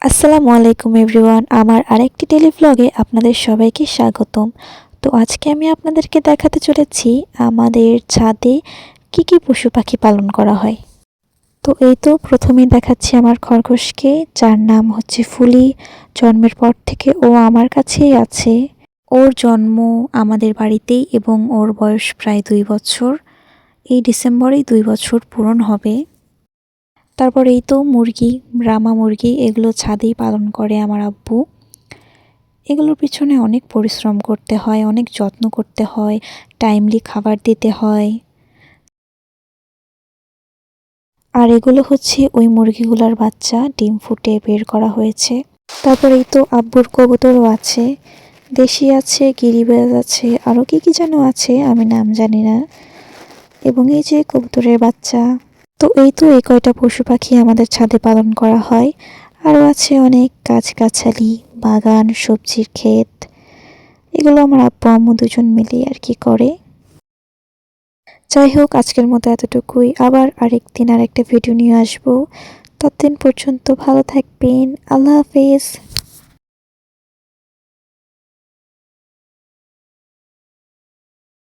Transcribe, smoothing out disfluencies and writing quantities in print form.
আসসালামু আলাইকুম এভরিওয়ান, আমার আরেকটি ডেইলি ভ্লগে আপনাদের সবাইকে স্বাগতম। তো আজকে আমি আপনাদেরকে দেখাতে চলেছি আমাদের ছাদে কি কি পশু পাখি পালন করা হয়। তো এই তো প্রথমেই দেখাচ্ছি আমার খরগোশকে, যার নাম হচ্ছে ফুলি। জন্মের পর থেকে ও আমার কাছেই আছে। ওর জন্ম আমাদের বাড়িতেই এবং ওর বয়স প্রায় 2 বছর। এই ডিসেম্বরেই 2 বছর পূরণ হবে। তারপর এই তো মুরগি, ব্রাহ্মা মুরগি, এগুলো ছাদেই পালন করে আমার আব্বু। এগুলোর পিছনে অনেক পরিশ্রম করতে হয়, অনেক যত্ন করতে হয়, টাইমলি খাবার দিতে হয়। আর এগুলো হচ্ছে ওই মুরগিগুলোর বাচ্চা, ডিম ফুটে বের করা হয়েছে। তারপর এই তো আব্বুর কবুতরও আছে, দেশি আছে, গিরিবাজ আছে, আরও কি কি যেন আছে, আমি নাম জানি না। এবং এই যে কবুতরের বাচ্চা। তো এই তো এই কয়টা পশু পাখি আমাদের ছাদে পালন করা হয়। আরও আছে অনেক গাছগাছালি, বাগান, সবজির ক্ষেত। এগুলো আমার আব্বু আম্মু দুজন মিলিয়ে আর কি করে। যাই হোক, আজকের মতো এতটুকুই। আবার আরেকদিন আরেকটা ভিডিও নিয়ে আসবো। ততদিন পর্যন্ত ভালো থাকবেন। আল্লাহ হাফেজ।